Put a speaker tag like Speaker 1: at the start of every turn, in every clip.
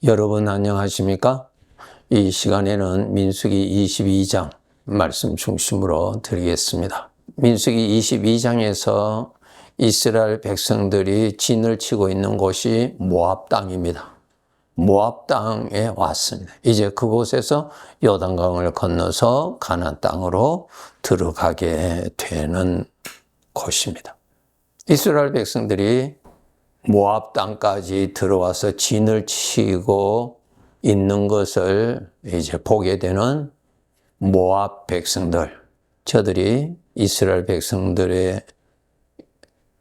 Speaker 1: 여러분 안녕하십니까? 이 시간에는 민수기 22장 말씀 중심으로 드리겠습니다. 민수기 22장에서 이스라엘 백성들이 진을 치고 있는 곳이 모압 땅입니다. 모압 땅에 왔습니다. 이제 그곳에서 요단강을 건너서 가나안 땅으로 들어가게 되는 곳입니다. 이스라엘 백성들이 모압 땅까지 들어와서 진을 치고 있는 것을 이제 보게 되는 모압 백성들, 저들이 이스라엘 백성들의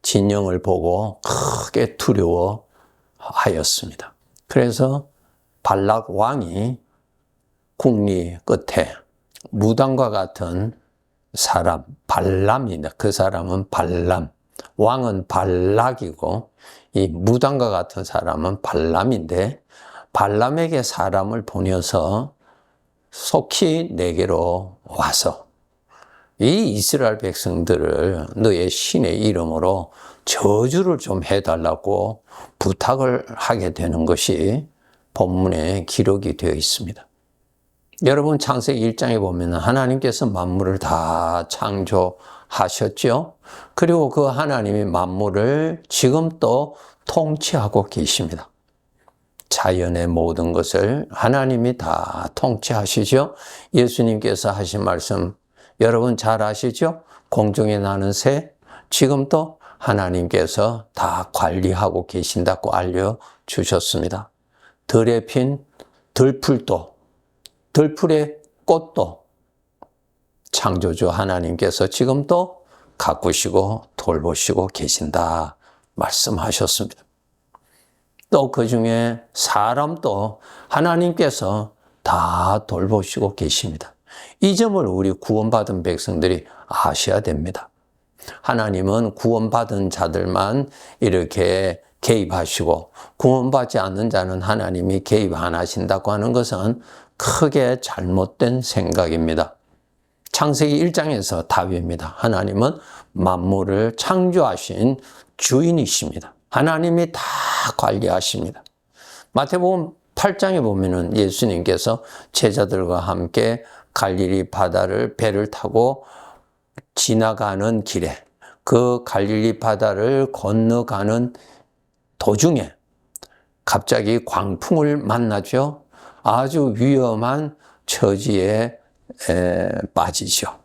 Speaker 1: 진영을 보고 크게 두려워하였습니다. 그래서 발락 왕이 국리 끝에 무당과 같은 사람, 발람입니다. 그 사람은 발람, 왕은 발락이고 이 무당과 같은 사람은 발람인데, 발람에게 사람을 보내서 속히 내게로 와서 이 이스라엘 백성들을 너의 신의 이름으로 저주를 좀 해달라고 부탁을 하게 되는 것이 본문에 기록이 되어 있습니다. 여러분, 창세기 1장에 보면 하나님께서 만물을 다 창조하셨죠. 그리고 그 하나님이 만물을 지금 또 통치하고 계십니다. 자연의 모든 것을 하나님이 다 통치하시죠. 예수님께서 하신 말씀 여러분 잘 아시죠? 공중에 나는 새, 지금 또 하나님께서 다 관리하고 계신다고 알려주셨습니다. 들에 핀 들풀도, 들풀의 꽃도 창조주 하나님께서 지금 또 가꾸시고 돌보시고 계신다 말씀하셨습니다. 또 그 중에 사람도 하나님께서 다 돌보시고 계십니다. 이 점을 우리 구원받은 백성들이 아셔야 됩니다. 하나님은 구원받은 자들만 이렇게 개입하시고 구원받지 않는 자는 하나님이 개입 안 하신다고 하는 것은 크게 잘못된 생각입니다. 창세기 1장에서 답입니다. 하나님은 만물을 창조하신 주인이십니다. 하나님이 다 관리하십니다. 마태복음 8장에 보면은 예수님께서 제자들과 함께 갈릴리 바다를 배를 타고 지나가는 길에, 그 갈릴리 바다를 건너가는 도중에 갑자기 광풍을 만나죠. 아주 위험한 처지에 빠지죠.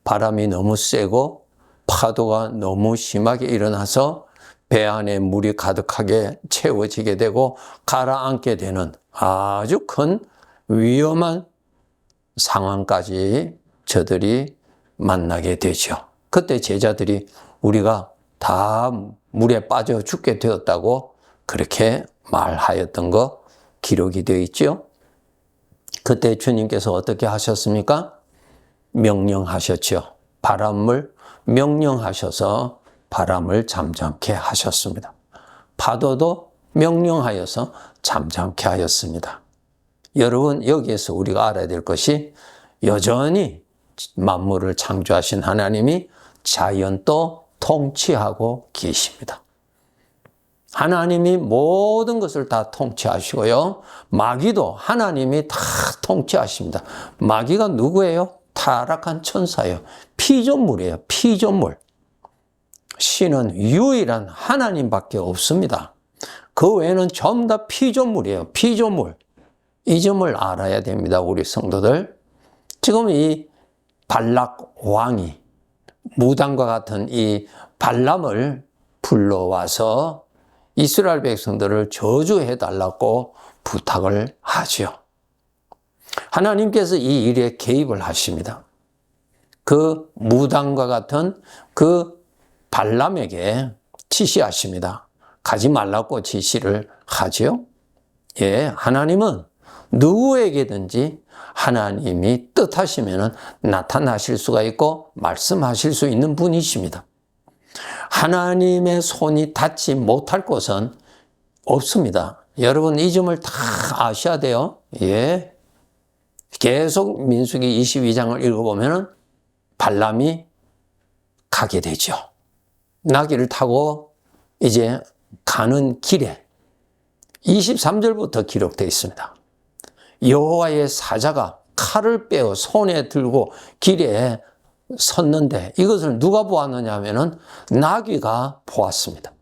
Speaker 1: 바람이 너무 세고 파도가 너무 심하게 일어나서 배 안에 물이 가득하게 채워지게 되고 가라앉게 되는 아주 큰 위험한 상황까지 저들이 만나게 되죠. 그때 제자들이 우리가 다 물에 빠져 죽게 되었다고 그렇게 말하였던 거 기록이 되어 있죠. 그때 주님께서 어떻게 하셨습니까? 명령하셨죠. 바람을 명령하셔서 바람을 잠잠케 하셨습니다. 파도도 명령하여서 잠잠케 하였습니다. 여러분, 여기에서 우리가 알아야 될 것이 여전히 만물을 창조하신 하나님이 자연도 통치하고 계십니다. 하나님이 모든 것을 다 통치하시고요. 마귀도 하나님이 다 통치하십니다. 마귀가 누구예요? 타락한 천사예요. 피조물이에요. 피조물. 신은 유일한 하나님밖에 없습니다. 그 외에는 전부 다 피조물이에요. 피조물. 이 점을 알아야 됩니다. 우리 성도들. 지금 이 발락 왕이 무당과 같은 이 발람을 불러와서 이스라엘 백성들을 저주해 달라고 부탁을 하죠. 하나님께서 이 일에 개입을 하십니다. 그 무당과 같은 그 발람에게 지시하십니다. 가지 말라고 지시를 하죠. 예, 하나님은 누구에게든지 하나님이 뜻하시면 나타나실 수가 있고 말씀하실 수 있는 분이십니다. 하나님의 손이 닿지 못할 곳은 없습니다. 여러분, 이 점을 다 아셔야 돼요. 예. 계속 민수기 22장을 읽어보면 발람이 가게 되죠. 나귀를 타고 이제 가는 길에 23절부터 기록되어 있습니다. 여호와의 사자가 칼을 빼어 손에 들고 길에 섰는데 이것을 누가 보았느냐 하면은 나귀가 보았습니다.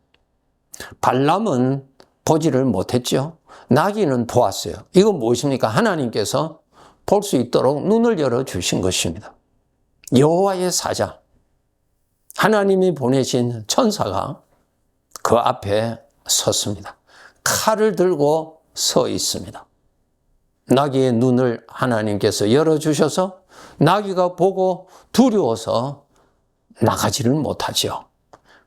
Speaker 1: 발람은 보지를 못했죠. 나귀는 보았어요. 이건 무엇입니까? 하나님께서 볼 수 있도록 눈을 열어주신 것입니다. 여호와의 사자, 하나님이 보내신 천사가 그 앞에 섰습니다. 칼을 들고 서 있습니다. 나귀의 눈을 하나님께서 열어주셔서 나귀가 보고 두려워서 나가지를 못하죠.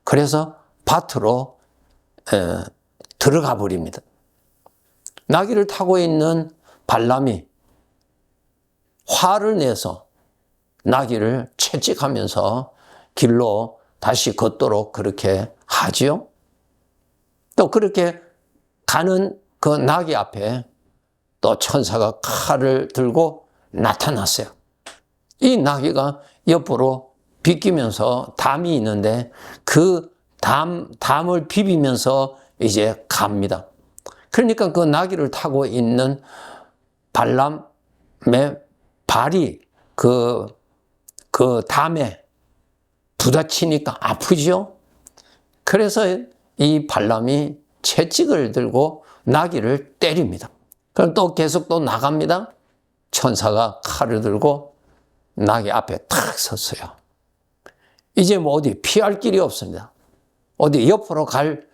Speaker 1: 그래서 밭으로 들어가 버립니다. 나귀를 타고 있는 발람이 화를 내서 나귀를 채찍하면서 길로 다시 걷도록 그렇게 하지요. 또 그렇게 가는 그 나귀 앞에 또 천사가 칼을 들고 나타났어요. 이 나귀가 옆으로 비끼면서 담이 있는데 그 담을 비비면서 이제 갑니다. 그러니까 그 나귀를 타고 있는 발람의 발이 그 담에 부딪히니까 아프죠. 그래서 이 발람이 채찍을 들고 나귀를 때립니다. 그럼 또 계속 또 나갑니다. 천사가 칼을 들고 나귀 앞에 탁 섰어요. 이제 뭐 어디 피할 길이 없습니다. 어디 옆으로 갈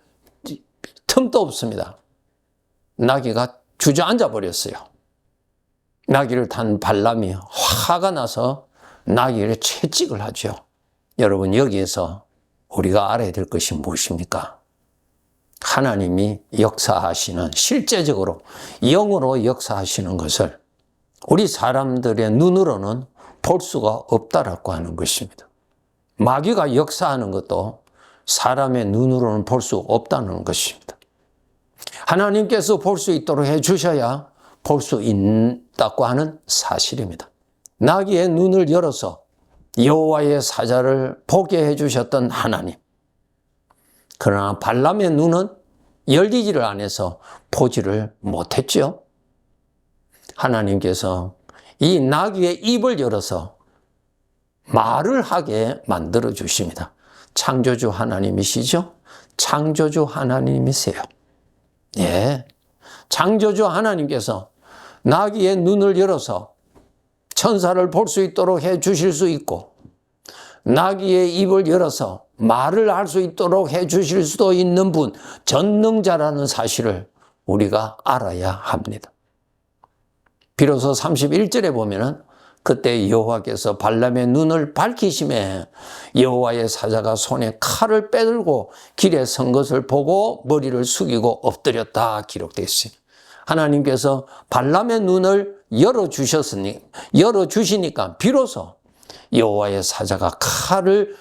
Speaker 1: 틈도 없습니다. 나귀가 주저앉아 버렸어요. 나귀를 탄 발람이 화가 나서 나귀를 채찍을 하죠. 여러분, 여기에서 우리가 알아야 될 것이 무엇입니까? 하나님이 역사하시는, 실제적으로 영으로 역사하시는 것을 우리 사람들의 눈으로는 볼 수가 없다라고 하는 것입니다. 마귀가 역사하는 것도 사람의 눈으로는 볼 수 없다는 것입니다. 하나님께서 볼 수 있도록 해주셔야 볼 수 있다고 하는 사실입니다. 나귀의 눈을 열어서 여호와의 사자를 보게 해주셨던 하나님. 그러나 발람의 눈은 열리지를 않아서 보지를 못했죠. 하나님께서 이 나귀의 입을 열어서 말을 하게 만들어 주십니다. 창조주 하나님이시죠? 창조주 하나님이세요. 예. 창조주 하나님께서 나귀의 눈을 열어서 천사를 볼 수 있도록 해 주실 수 있고, 나귀의 입을 열어서 말을 할 수 있도록 해 주실 수도 있는 분, 전능자라는 사실을 우리가 알아야 합니다. 비로소 31절에 보면은 그때 여호와께서 발람의 눈을 밝히심에 여호와의 사자가 손에 칼을 빼들고 길에 선 것을 보고 머리를 숙이고 엎드렸다 기록되어 있습니다. 하나님께서 발람의 눈을 열어주시니까 비로소 여호와의 사자가 칼을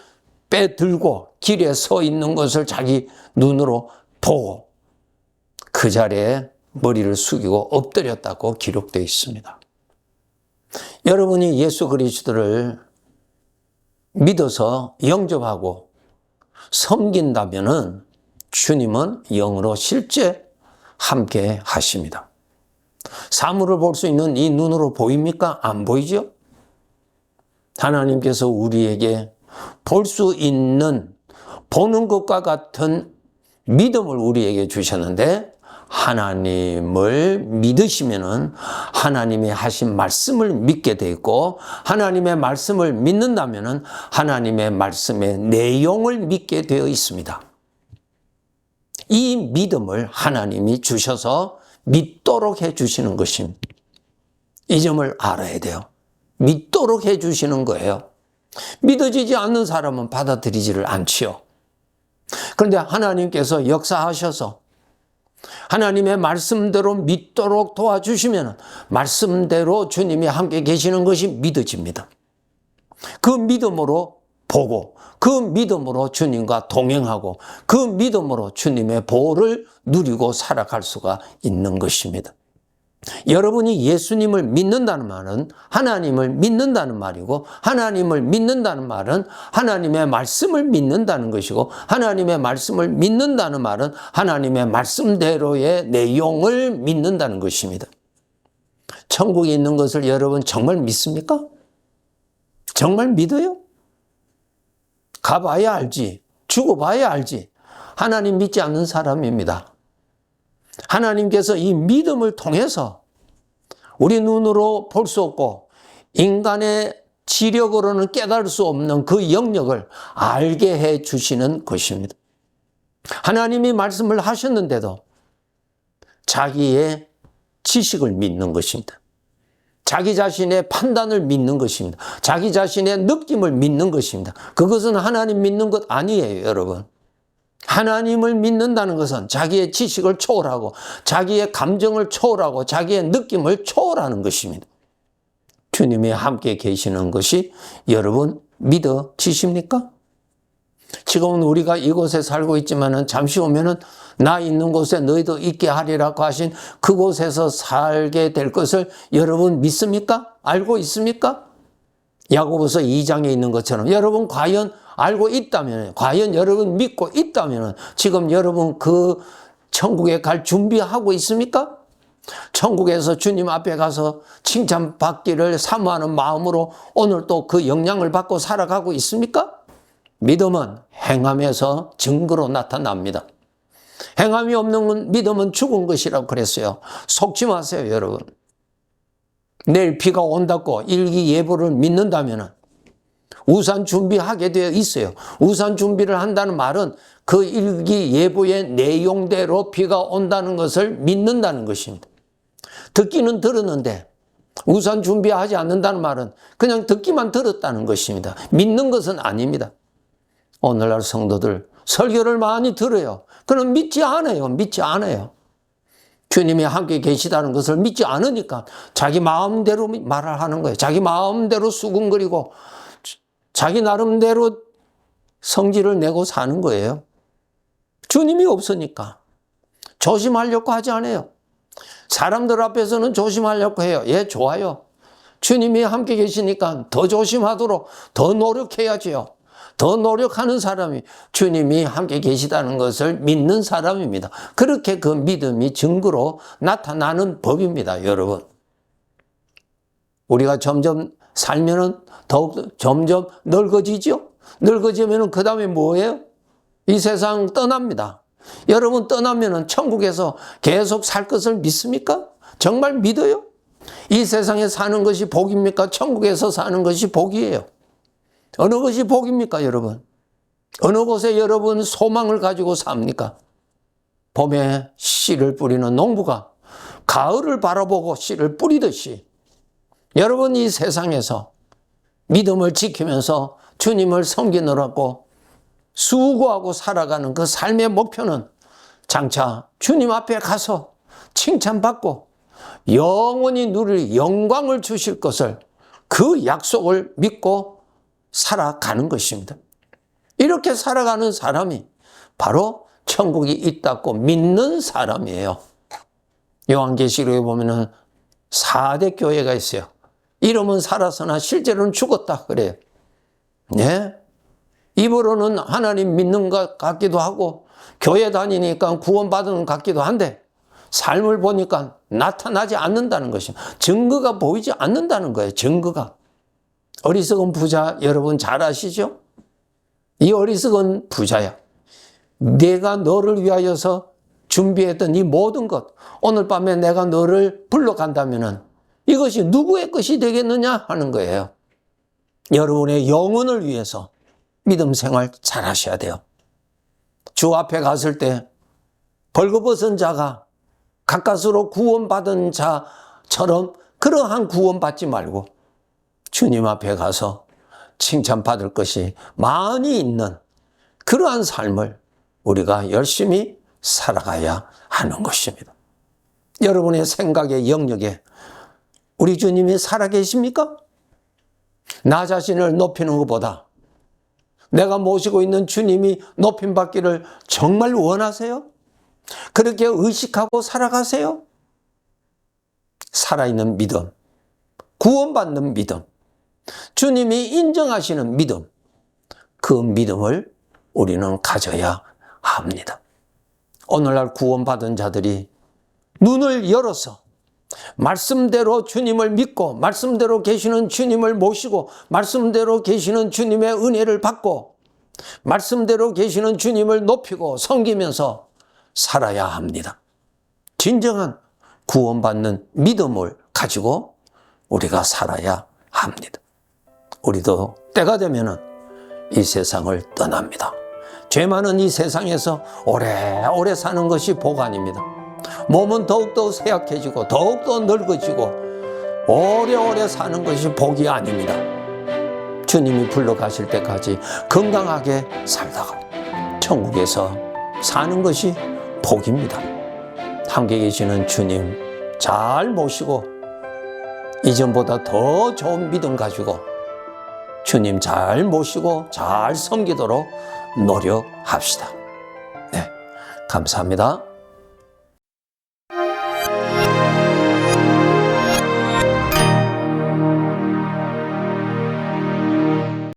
Speaker 1: 빼들고 길에 서 있는 것을 자기 눈으로 보고 그 자리에 머리를 숙이고 엎드렸다고 기록되어 있습니다. 여러분이 예수 그리스도를 믿어서 영접하고 섬긴다면은 주님은 영으로 실제 함께 하십니다. 사물을 볼 수 있는 이 눈으로 보입니까? 안 보이죠? 하나님께서 우리에게 볼 수 있는, 보는 것과 같은 믿음을 우리에게 주셨는데, 하나님을 믿으시면은 하나님이 하신 말씀을 믿게 돼 있고, 하나님의 말씀을 믿는다면은 하나님의 말씀의 내용을 믿게 되어 있습니다. 이 믿음을 하나님이 주셔서 믿도록 해 주시는 것입니다. 이 점을 알아야 돼요. 믿도록 해 주시는 거예요. 믿어지지 않는 사람은 받아들이지를 않지요. 그런데 하나님께서 역사하셔서 하나님의 말씀대로 믿도록 도와주시면 말씀대로 주님이 함께 계시는 것이 믿어집니다. 그 믿음으로 보고, 그 믿음으로 주님과 동행하고, 그 믿음으로 주님의 보호를 누리고 살아갈 수가 있는 것입니다. 여러분이 예수님을 믿는다는 말은 하나님을 믿는다는 말이고, 하나님을 믿는다는 말은 하나님의 말씀을 믿는다는 것이고, 하나님의 말씀을 믿는다는 말은 하나님의 말씀대로의 내용을 믿는다는 것입니다. 천국에 있는 것을 여러분 정말 믿습니까? 정말 믿어요? 가봐야 알지. 죽어봐야 알지. 하나님 믿지 않는 사람입니다. 하나님께서 이 믿음을 통해서 우리 눈으로 볼 수 없고 인간의 지력으로는 깨달을 수 없는 그 영역을 알게 해 주시는 것입니다. 하나님이 말씀을 하셨는데도 자기의 지식을 믿는 것입니다. 자기 자신의 판단을 믿는 것입니다. 자기 자신의 느낌을 믿는 것입니다. 그것은 하나님 믿는 것 아니에요, 여러분. 하나님을 믿는다는 것은 자기의 지식을 초월하고 자기의 감정을 초월하고 자기의 느낌을 초월하는 것입니다. 주님이 함께 계시는 것이 여러분 믿어지십니까? 지금은 우리가 이곳에 살고 있지만은 잠시 후면은 나 있는 곳에 너희도 있게 하리라고 하신 그곳에서 살게 될 것을 여러분 믿습니까? 알고 있습니까? 야고보서 2장에 있는 것처럼 여러분 과연 알고 있다면, 과연 여러분 믿고 있다면 지금 여러분 그 천국에 갈 준비하고 있습니까? 천국에서 주님 앞에 가서 칭찬받기를 사모하는 마음으로 오늘 또 그 영향을 받고 살아가고 있습니까? 믿음은 행함에서 증거로 나타납니다. 행함이 없는 믿음은 죽은 것이라고 그랬어요. 속지 마세요, 여러분. 내일 비가 온다고 일기예보를 믿는다면 우산 준비하게 되어 있어요. 우산 준비를 한다는 말은 그 일기예보의 내용대로 비가 온다는 것을 믿는다는 것입니다. 듣기는 들었는데 우산 준비하지 않는다는 말은 그냥 듣기만 들었다는 것입니다. 믿는 것은 아닙니다. 오늘날 성도들 설교를 많이 들어요. 그럼 믿지 않아요. 믿지 않아요. 주님이 함께 계시다는 것을 믿지 않으니까 자기 마음대로 말을 하는 거예요. 자기 마음대로 수군거리고 자기 나름대로 성질을 내고 사는 거예요. 주님이 없으니까 조심하려고 하지 않아요. 사람들 앞에서는 조심하려고 해요. 예, 좋아요. 주님이 함께 계시니까 더 조심하도록 더 노력해야지요. 더 노력하는 사람이 주님이 함께 계시다는 것을 믿는 사람입니다. 그렇게 그 믿음이 증거로 나타나는 법입니다, 여러분. 우리가 점점 살면은 더욱 점점 늙어지죠? 늙어지면은 그 다음에 뭐예요? 이 세상 떠납니다. 여러분 떠나면은 천국에서 계속 살 것을 믿습니까? 정말 믿어요? 이 세상에 사는 것이 복입니까? 천국에서 사는 것이 복이에요. 어느 것이 복입니까, 여러분? 어느 곳에 여러분 소망을 가지고 삽니까? 봄에 씨를 뿌리는 농부가 가을을 바라보고 씨를 뿌리듯이 여러분 이 세상에서 믿음을 지키면서 주님을 섬기느라고 수고하고 살아가는 그 삶의 목표는 장차 주님 앞에 가서 칭찬받고 영원히 누릴 영광을 주실 것을 그 약속을 믿고 살아가는 것입니다. 이렇게 살아가는 사람이 바로 천국이 있다고 믿는 사람이에요. 요한계시록에 보면은 4대 교회가 있어요. 이름은 살았으나 실제로는 죽었다 그래요. 네? 입으로는 하나님 믿는 것 같기도 하고 교회 다니니까 구원받은 것 같기도 한데 삶을 보니까 나타나지 않는다는 것입니다. 증거가 보이지 않는다는 거예요. 증거가. 어리석은 부자 여러분 잘 아시죠? 이 어리석은 부자야. 내가 너를 위하여서 준비했던 이 모든 것, 오늘 밤에 내가 너를 불러간다면은 이것이 누구의 것이 되겠느냐 하는 거예요. 여러분의 영혼을 위해서 믿음 생활 잘 하셔야 돼요. 주 앞에 갔을 때 벌거벗은 자가 가까스로 구원받은 자처럼 그러한 구원받지 말고 주님 앞에 가서 칭찬받을 것이 많이 있는 그러한 삶을 우리가 열심히 살아가야 하는 것입니다. 여러분의 생각의 영역에 우리 주님이 살아계십니까? 나 자신을 높이는 것보다 내가 모시고 있는 주님이 높임받기를 정말 원하세요? 그렇게 의식하고 살아가세요? 살아있는 믿음, 구원받는 믿음, 주님이 인정하시는 믿음, 그 믿음을 우리는 가져야 합니다. 오늘날 구원받은 자들이 눈을 열어서 말씀대로 주님을 믿고 말씀대로 계시는 주님을 모시고 말씀대로 계시는 주님의 은혜를 받고 말씀대로 계시는 주님을 높이고 섬기면서 살아야 합니다. 진정한 구원받는 믿음을 가지고 우리가 살아야 합니다. 우리도 때가 되면은 이 세상을 떠납니다. 죄 많은 이 세상에서 오래오래 사는 것이 복 아닙니다. 몸은 더욱더 쇠약해지고 더욱더 늙어지고 오래오래 사는 것이 복이 아닙니다. 주님이 불러가실 때까지 건강하게 살다가 천국에서 사는 것이 복입니다. 함께 계시는 주님 잘 모시고 이전보다 더 좋은 믿음 가지고 주님 잘 모시고 잘 섬기도록 노력합시다. 네, 감사합니다.